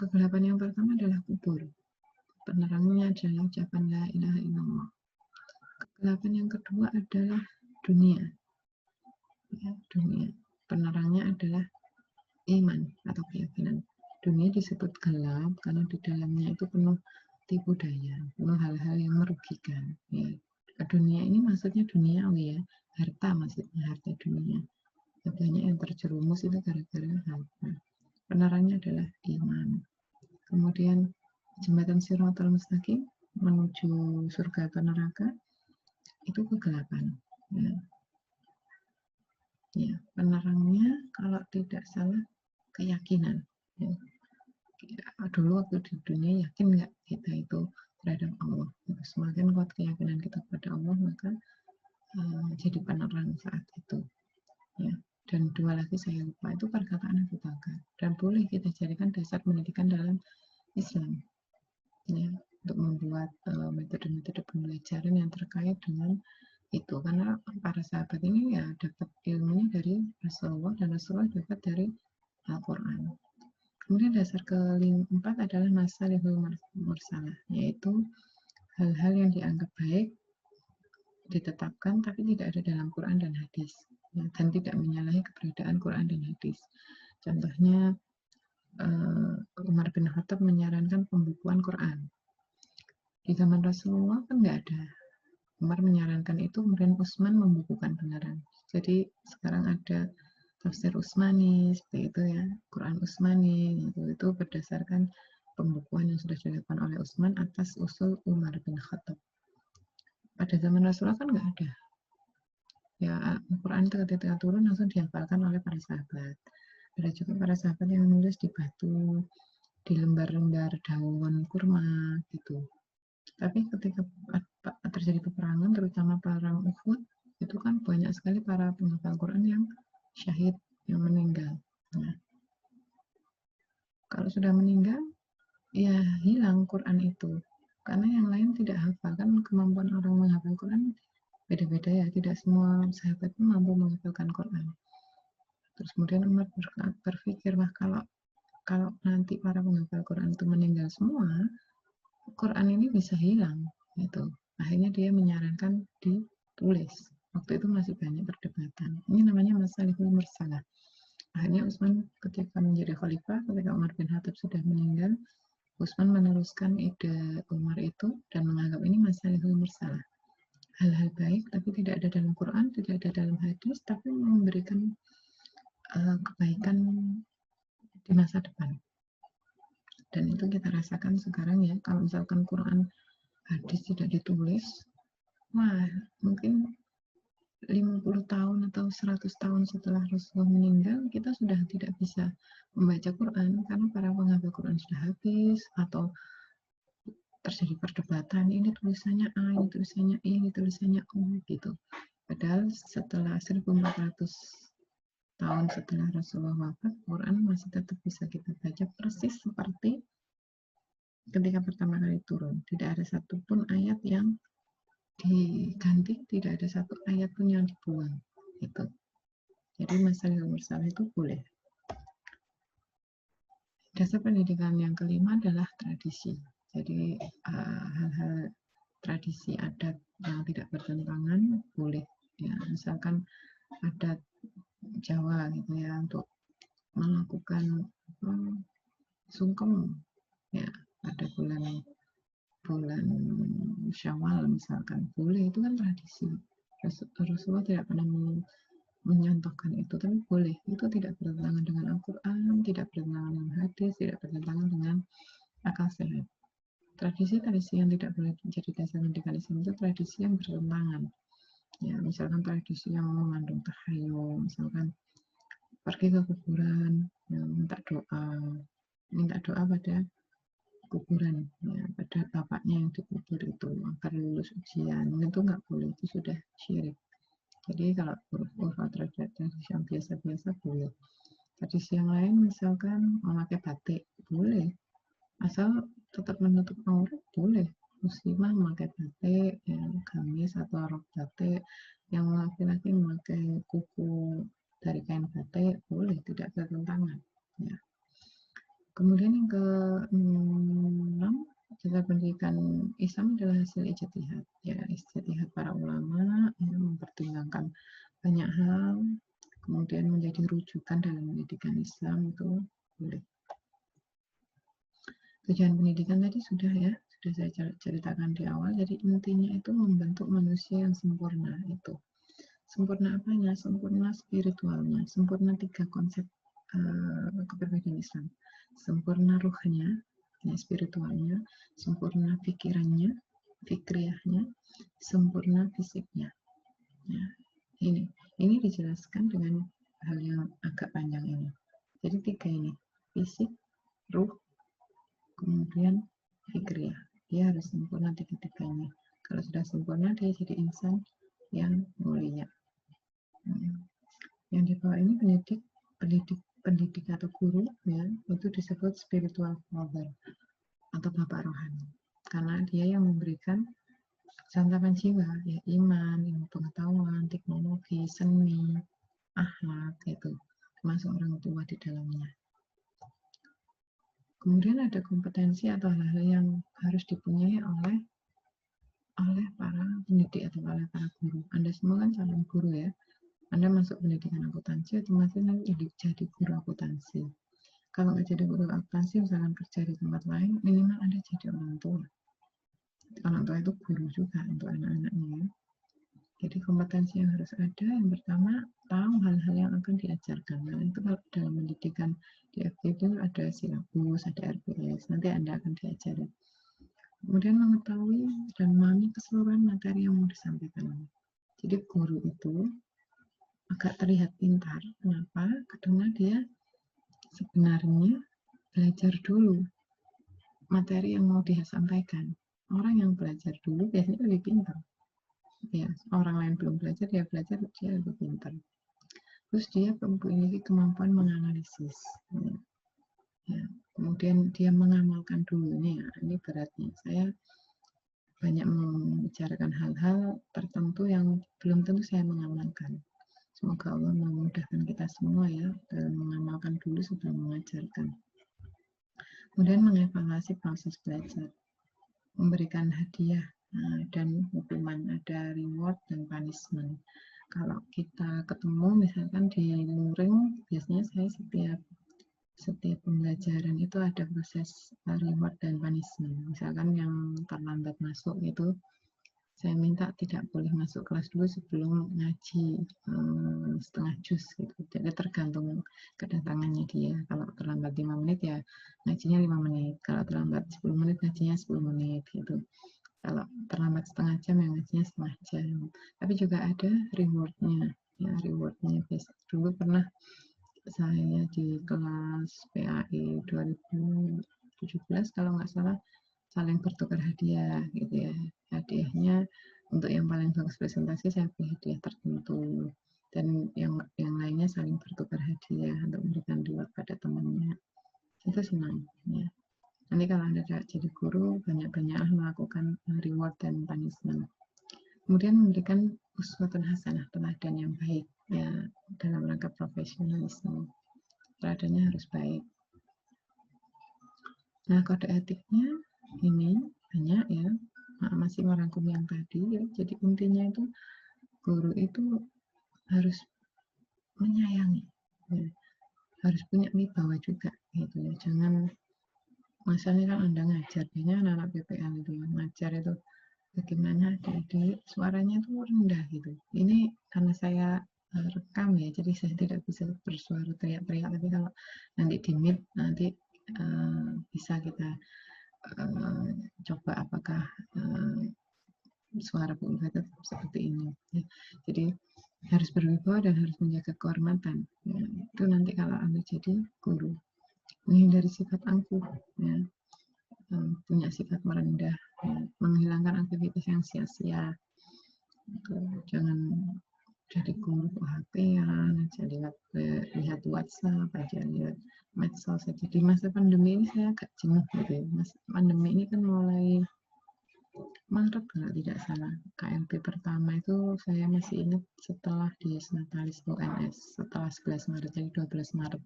Kegelapan yang pertama adalah kubur. Penerangnya adalah ucapan la ilaha illallah. Kegelapan yang kedua adalah dunia. Ya, dunia. Penerangnya adalah iman atau keyakinan. Dunia disebut gelap karena di dalamnya itu penuh tipu daya, penuh hal-hal yang merugikan. Ya. Dunia ini maksudnya duniawi, ya, harta maksudnya, harta dunia. Banyak yang terjerumus itu gara-gara harta. Penerangnya adalah iman. Kemudian jembatan Shiratal Mustaqim menuju surga atau neraka itu kegelapan. Ya. Ya, penerangnya kalau tidak salah keyakinan. Ya. Dulu waktu di dunia yakin nggak kita itu terhadap Allah. Semakin kuat keyakinan kita kepada Allah, maka jadi penerang saat itu. Ya. Dan dua lagi saya lupa, itu perkataan Abu Bakar. Dan boleh kita jadikan dasar pendidikan dalam Islam, ya, untuk membuat metode-metode pembelajaran yang terkait dengan itu. Karena para sahabat ini ya dapat ilmunya dari Rasulullah, dan Rasulullah dapat dari Al-Quran. Kemudian dasar keempat adalah masalihul mursalah, yaitu hal-hal yang dianggap baik ditetapkan tapi tidak ada dalam Quran dan hadis, ya, dan tidak menyalahi keberadaan Quran dan hadis. Contohnya Umar bin Khattab menyarankan pembukuan Quran. Di zaman Rasulullah kan nggak ada. Umar menyarankan itu, kemudian Utsman membukukan beneran. Jadi sekarang ada tafsir Utsmani seperti itu, ya, Quran Utsmani, itu berdasarkan pembukuan yang sudah dilakukan oleh Utsman atas usul Umar bin Khattab. Pada zaman Rasulullah kan nggak ada. Ya, Al-Quran itu ketika turun langsung dihafalkan oleh para sahabat. Ada juga para sahabat yang menulis di batu, di lembar-lembar daun kurma, gitu. Tapi ketika terjadi peperangan, terutama perang Uhud, itu kan banyak sekali para penghafal Quran yang syahid, yang meninggal. Nah, kalau sudah meninggal, ya hilang Quran itu. Karena yang lain tidak hafal, kan kemampuan orang menghafal Quran beda-beda, ya. Tidak semua sahabat mampu menghafalkan Quran. Terus kemudian Umar berpikir, wah kalau nanti para penghafal Quran itu meninggal semua, Quran ini bisa hilang, gitu. Akhirnya dia menyarankan ditulis. Waktu itu masih banyak perdebatan. Ini namanya masalihul mursalah. Akhirnya Utsman ketika menjadi khalifah, ketika Umar bin Khattab sudah meninggal, Utsman meneruskan ide Umar itu dan menganggap ini masalihul mursalah. Hal-hal baik tapi tidak ada dalam Quran, tidak ada dalam hadis, tapi memberikan kebaikan di masa depan. Dan itu kita rasakan sekarang, ya. Kalau misalkan Quran hadis tidak ditulis, wah, mungkin 50 tahun atau 100 tahun setelah Rasulullah meninggal, kita sudah tidak bisa membaca Quran karena para penghafal Quran sudah habis, atau terjadi perdebatan, ini tulisannya A, ini tulisannya I, ini tulisannya U, gitu. Padahal setelah 1400 tahun setelah Rasulullah wafat, Quran masih tetap bisa kita baca persis seperti ketika pertama kali turun. Tidak ada satupun ayat yang diganti, tidak ada satu ayat pun yang dibuang. Itu. Jadi masalah mursalah itu boleh. Dasar pendidikan yang kelima adalah tradisi. Jadi hal-hal tradisi adat yang tidak bertentangan boleh. Ya, misalkan adat Jawa gitu ya untuk melakukan sungkem ya pada bulan Syawal misalkan boleh, itu kan tradisi. Rasulullah tidak pernah menyontohkan itu, tapi boleh. Itu tidak bertentangan dengan Al-Quran, tidak bertentangan dengan hadis, tidak bertentangan dengan akal sehat. Tradisi-tradisi yang tidak boleh menjadi dasar pendidikan Islam itu tradisi yang bertentangan. Ya, misalkan tradisi yang mengandung tahayul, misalkan pergi ke kuburan, ya, minta doa pada kuburan, ya, pada bapaknya yang dikubur itu agar lulus ujian, itu nggak boleh, itu sudah syirik. Jadi kalau tradisi yang biasa-biasa boleh. Tradisi yang lain misalkan memakai batik boleh, asal tetap menutup aurat boleh. Muslimah memakai batik, ya, gamis atau rok batik, yang laki-laki memakai kuku dari kain batik boleh, tidak bertentangan. Ya. Kemudian yang ke-6, dasar pendidikan Islam adalah hasil ijtihad. Ya, ijtihad para ulama yang mempertimbangkan banyak hal, kemudian menjadi rujukan dalam pendidikan Islam itu boleh. Tujuan pendidikan tadi sudah saya ceritakan di awal. Jadi intinya itu membentuk manusia yang sempurna itu. Sempurna apanya? Sempurna spiritualnya, sempurna 3 konsep kepribadian Islam. Sempurna ruhnya, ya, spiritualnya, sempurna pikirannya, fikriyahnya, sempurna fisiknya. Ya, ini dijelaskan dengan hal yang agak panjang ini. Jadi 3 ini, fisik, ruh, kemudian fikriyah. Dia harus sempurna 3-tiganya. Kalau sudah sempurna, dia jadi insan yang mulia. Yang di bawah ini pendidik atau guru, ya, itu disebut spiritual father atau bapak rohani, karena dia yang memberikan santapan jiwa, ya, iman, ilmu pengetahuan, teknologi, seni, akhlak, itu termasuk orang tua di dalamnya. Kemudian ada kompetensi atau hal-hal yang harus dipunyai oleh para pendidik atau oleh para guru. Anda semua kan calon guru, ya. Anda masuk pendidikan akuntansi, otomatis nanti jadi guru akuntansi. Kalau nggak jadi guru akuntansi, misalkan kerja di tempat lain, minimal Anda jadi orang tua. Orang tua itu guru juga untuk anak-anaknya, ya. Jadi kompetensi yang harus ada, yang pertama, tahu hal-hal yang akan diajarkan. Nah, itu kalau dalam pendidikan di FB itu ada silabus, ada RPS, nanti Anda akan diajari. Kemudian mengetahui dan memahami keseluruhan materi yang mau disampaikan. Jadi guru itu agak terlihat pintar. Kenapa? Karena dia sebenarnya belajar dulu materi yang mau dia sampaikan. Orang yang belajar dulu biasanya lebih pintar. Ya, orang lain belum belajar, dia belajar, dia lebih pintar. Terus dia memiliki kemampuan menganalisis. Ya. Kemudian dia mengamalkan dulu. Ini beratnya. Saya banyak membicarakan hal-hal tertentu yang belum tentu saya mengamalkan. Semoga Allah memudahkan kita semua, ya, dalam mengamalkan dulu sebelum mengajarkan. Kemudian mengevaluasi proses belajar, memberikan hadiah dan hukuman, ada reward dan punishment. Kalau kita ketemu misalkan di luring, biasanya saya setiap pembelajaran itu ada proses reward dan punishment. Misalkan yang terlambat masuk itu, saya minta tidak boleh masuk kelas dulu sebelum ngaji setengah juz gitu. Jadi tergantung kedatangannya dia. Kalau terlambat 5 menit ya ngajinya 5 menit. Kalau terlambat 10 menit ngajinya 10 menit gitu. Kalau terlambat setengah jam ya ngajinya setengah jam. Tapi juga ada rewardnya. Ya, rewardnya dulu pernah saya di kelas PAI 2017 kalau nggak salah saling bertukar hadiah gitu, ya. Hadiahnya untuk yang paling bagus presentasi saya beri hadiah tertentu, dan yang lainnya saling bertukar hadiah untuk memberikan reward pada temannya. Itu senang, ya. Nanti kalau Anda jadi guru, banyak-banyaklah melakukan reward dan punishment. Kemudian memberikan uswatun hasanah, teladan yang baik, ya, dalam rangka profesionalisme. Teladannya harus baik. Nah, kode etiknya ini banyak ya, masih merangkum yang tadi ya. Jadi intinya itu guru itu harus menyayangi, ya. Harus punya wibawa juga gitu ya. Jangan misalnya kan Anda ngajar, biasanya anak-anak PPL itu ya, ngajar itu bagaimana di suaranya itu rendah gitu. Ini karena saya rekam ya, jadi saya tidak bisa bersuara teriak-teriak, tapi kalau nanti di mute nanti bisa kita coba apakah suara Bu Ulfa tetap seperti ini ya. Jadi harus berwibawa dan harus menjaga kehormatan ya. Itu nanti kalau Anda jadi guru, menghindari sifat angkuh ya, punya sifat merendah ya, menghilangkan aktivitas yang sia-sia. Jangan jadi guru HP-an aja, lihat WhatsApp aja, lihat medsos aja. Di masa pandemi ini saya agak jenuh gitu ya. Pandemi ini kan mulai Maret kalau tidak salah. KMP pertama itu saya masih ingat setelah di Natalis UNS, setelah 11 Maret, jadi 12 Maret.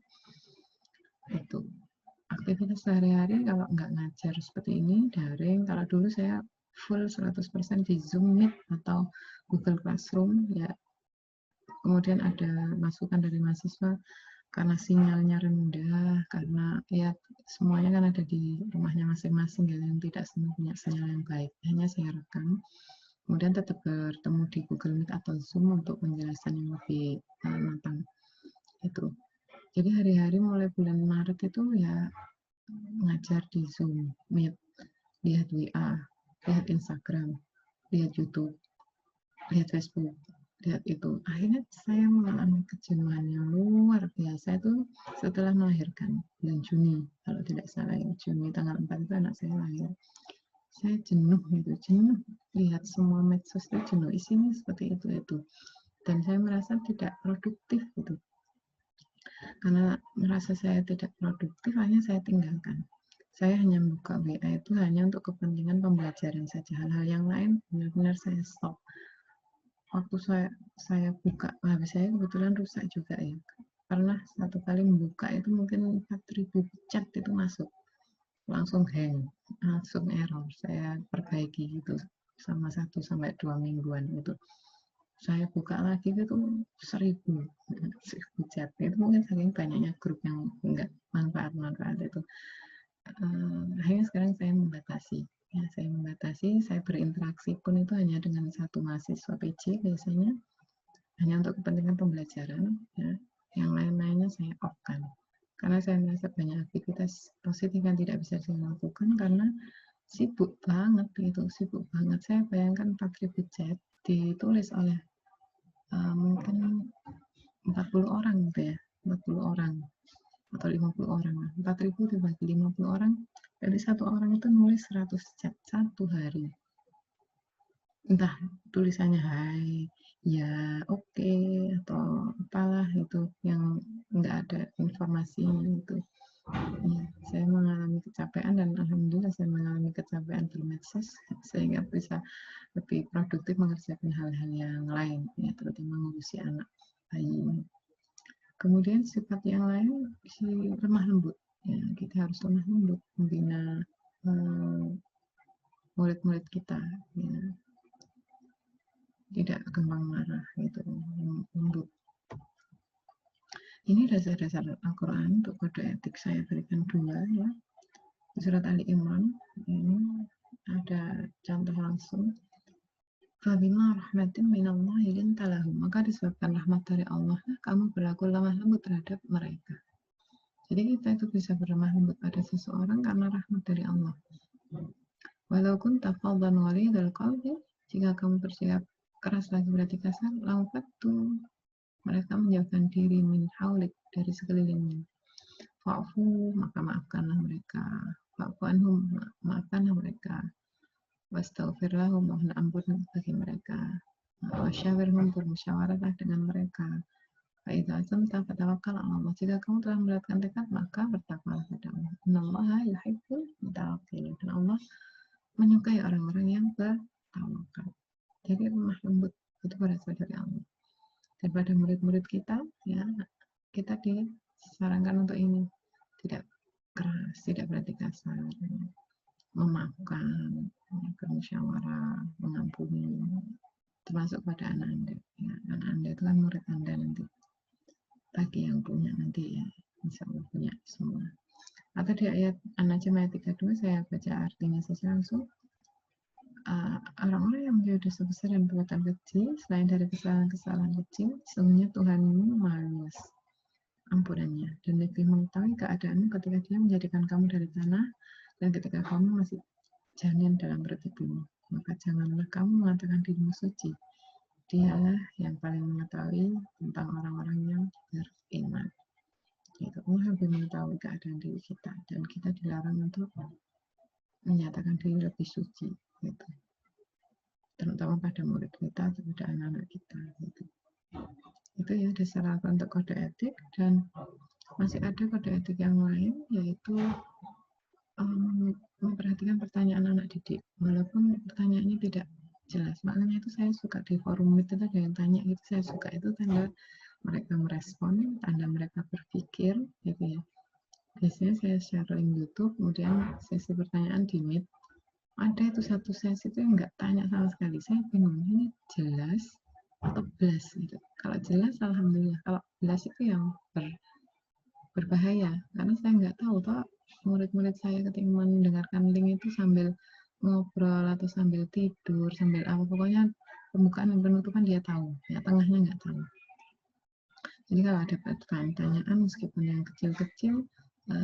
Itu aktivitas sehari-hari kalau nggak ngajar seperti ini, daring. Kalau dulu saya full 100% di Zoom Meet atau Google Classroom ya. Kemudian ada masukan dari mahasiswa karena sinyalnya rendah, karena ya semuanya kan ada di rumahnya masing-masing ya, yang tidak semua punya sinyal yang baik. Hanya saya rekam, kemudian tetap bertemu di Google Meet atau Zoom untuk penjelasan yang lebih matang. Itu. Jadi hari-hari mulai bulan Maret itu ya ngajar di Zoom, Meet, lihat WA, lihat Instagram, lihat YouTube, lihat Facebook, lihat itu. Akhirnya saya mengalami kejenuhan yang luar biasa itu setelah melahirkan bulan Juni, kalau tidak salah ya, Juni tanggal 4 itu anak saya lahir. Saya jenuh gitu, jenuh lihat semua medsos itu, jenuh isinya seperti itu. Dan saya merasa tidak produktif gitu. Karena merasa saya tidak produktif, akhirnya saya tinggalkan. Saya hanya buka WA itu hanya untuk kepentingan pembelajaran saja. Hal-hal yang lain benar-benar saya stop. Waktu saya buka HP saya kebetulan rusak juga ya. Pernah satu kali membuka itu mungkin 4.000 chat itu masuk. Langsung hang, langsung error. Saya perbaiki gitu sama 1 sampai 2 mingguan itu. Saya buka lagi itu 1.000 chat. Itu mungkin saking banyaknya grup yang enggak manfaat itu. Akhirnya sekarang saya membatasi. Ya, saya berinteraksi pun itu hanya dengan satu mahasiswa PJ biasanya, hanya untuk kepentingan pembelajaran. Ya. Yang lain-lainnya saya off-kan. Karena saya merasa banyak aktivitas positif yang tidak bisa saya lakukan karena sibuk banget gitu, sibuk banget. Saya bayangkan 4.000 chat ditulis oleh mungkin 40 orang gitu ya, 40 orang atau 50 orang. 4.000 dibagi 50 orang, dari satu orang itu nulis 100 chat satu hari. Entah tulisannya hai, ya, oke, atau apalah itu yang nggak ada informasinya itu. Ya, saya mengalami kecapean dan alhamdulillah saya mengalami kecapean bermedsos sehingga bisa lebih produktif mengerjakan hal-hal yang lain, ya, terutama mengurusi anak bayi. Kemudian sifat yang lain si lemah lembut. Ya, kita harus lemah lembut membina murid-murid kita. Ya. Tidak gampang marah gitu, lembut. Ini dasar-dasar Al-Quran untuk kode etik saya berikan 2 ya. Di surat Ali Imran ini ada contoh langsung. Fabima rahmatin minallahi lintalahum, maka disebabkan rahmat dari Allah kamu berlaku lemah lembut terhadap mereka. Jadi kita itu bisa berlemah lembut pada seseorang karena rahmat dari Allah. Walaupun tafadhan walidul qalbi, jika kamu bersikap keras lagi berarti kasar, laufatu, mereka menjauhkan diri min haulik, dari sekelilingnya. Fa'fu, maka maafkanlah mereka. Fa'fu anhum, maafkanlah mereka. Wastaghfir lahum, mohon ampun bagi mereka. Wasyawirhum, bermusyawarahlah dengan mereka. Fa'idha azamta fatawakkal ala Allah, jika kamu telah membulatkan tekad maka bertakwalah pada Allah. Innallaha yuhibbul mutawakkilin, dan Allah menyukai orang-orang yang bertawakal. Jadi lemah lembut itu berasal dari Allah. Daripada murid-murid kita, ya, kita disarankan untuk ini, tidak keras, tidak berarti kasar, memaafkan, bermusyawarah, mengampuni, termasuk pada anak Anda. Ya, anak Anda itu kan murid Anda nanti, bagi yang punya nanti ya, insya Allah punya semua. Atau di ayat An-Najm ayat 32 saya baca artinya saja langsung. Orang-orang yang menjadi dosa besar dan perbuatan kecil, selain dari kesalahan-kesalahan kecil, sesungguhnya Tuhanmu maha luas ampunannya dan lebih mengetahui keadaanmu ketika Dia menjadikan kamu dari tanah dan ketika kamu masih janin dalam perut ibumu. Maka janganlah kamu mengatakan dirimu suci. Dialah yang paling mengetahui tentang orang-orang yang beriman. Itu Allah lebih mengetahui keadaan diri kita dan kita dilarang untuk menyatakan diri lebih suci. Gitu. Terutama pada murid kita atau pada anak-anak kita. Gitu. Itu ya dasar untuk kode etik, dan masih ada kode etik yang lain, yaitu memperhatikan pertanyaan anak didik walaupun pertanyaannya tidak jelas. Makanya itu saya suka di forum itu ada yang tanya itu, saya suka itu tanda mereka merespon, tanda mereka berpikir gitu ya. Biasanya saya sharing YouTube, kemudian sesi pertanyaan di Meet. Ada itu satu sesi itu yang nggak tanya sama sekali. Saya bingung, ini jelas atau belas gitu. Kalau jelas alhamdulillah, kalau belas itu yang berbahaya, karena saya nggak tahu toh murid-murid saya ketika mendengarkan link itu sambil ngobrol atau sambil tidur, sambil apa, pokoknya pembukaan dan penutupan dia tahu, ya tengahnya nggak tahu. Jadi kalau ada pertanyaan meskipun yang kecil-kecil,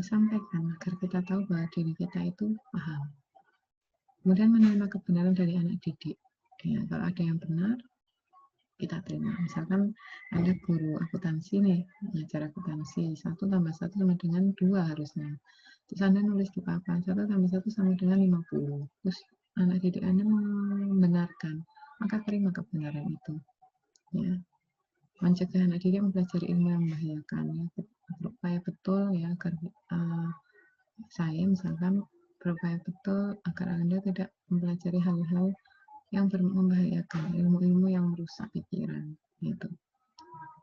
sampaikan agar kita tahu bahwa diri kita itu paham. Kemudian menerima kebenaran dari anak didik. Ya, kalau ada yang benar, kita terima. Misalkan Anda guru akuntansi nih, mengajar akuntansi, 1 tambah 1 sama dengan 2 harusnya. Terus Anda nulis di papan, 1 tambah 1 sama dengan 50. Terus anak didik Anda membenarkan, maka terima kebenaran itu. Ya. Mencegah anak didik mempelajari ilmu yang membahayakan. Ya. Berupaya betul ya agar saya misalkan berupaya betul agar Anda tidak mempelajari hal-hal yang membahayakan, ilmu-ilmu yang merusak pikiran gitu.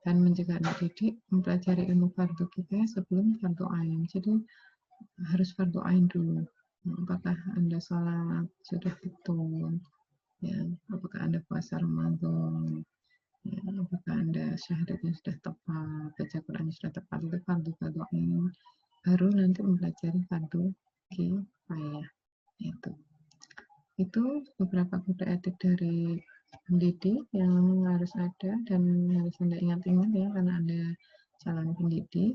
Dan mencegah anak didik mempelajari ilmu fardu kifayah sebelum fardu ain. Jadi harus fardu ain dulu. Apakah Anda sholat sudah betul? Ya, apakah Anda puasa Ramadan? Ya, apakah Anda syahadatnya sudah tepat? Baca Quran sudah tepat? Itu fardu ain. Baru nanti mempelajari fardu kifayah. Itu beberapa kode etik dari pendidik yang harus ada dan harus Anda ingat-ingat ya, karena Anda calon pendidik.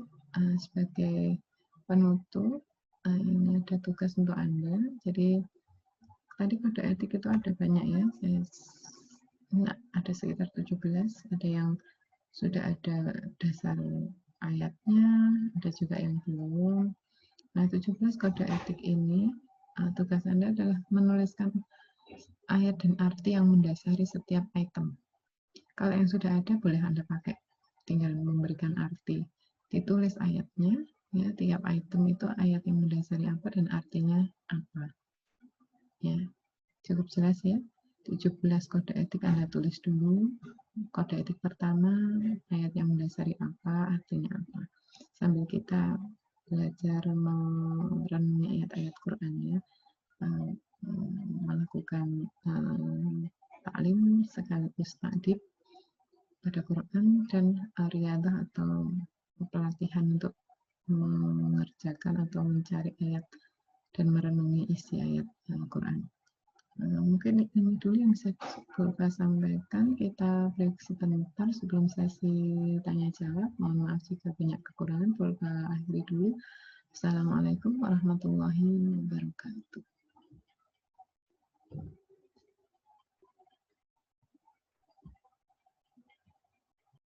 Sebagai penutup, ini ada tugas untuk Anda. Jadi tadi kode etik itu ada banyak ya, ada sekitar 17, ada yang sudah ada dasar ayatnya, ada juga yang belum. Nah, 17 kode etik ini, tugas Anda adalah menuliskan ayat dan arti yang mendasari setiap item. Kalau yang sudah ada boleh Anda pakai, tinggal memberikan arti. Ditulis ayatnya, ya, tiap item itu ayat yang mendasari apa dan artinya apa. Ya, cukup jelas ya. 17 kode etik Anda tulis dulu. Kode etik pertama, ayat yang mendasari apa, artinya apa. Sambil kita belajar merenungi ayat-ayat Quran ya, melakukan taklim sekaligus takdib pada Quran dan riadah atau pelatihan untuk mengerjakan atau mencari ayat dan merenungi isi ayat Quran. Mungkin ini dulu yang bisa Bapak sampaikan. Kita break sebentar sebelum sesi tanya jawab. Mohon maaf jika banyak kekurangan. Bapak akhiri dulu. Assalamualaikum warahmatullahi wabarakatuh.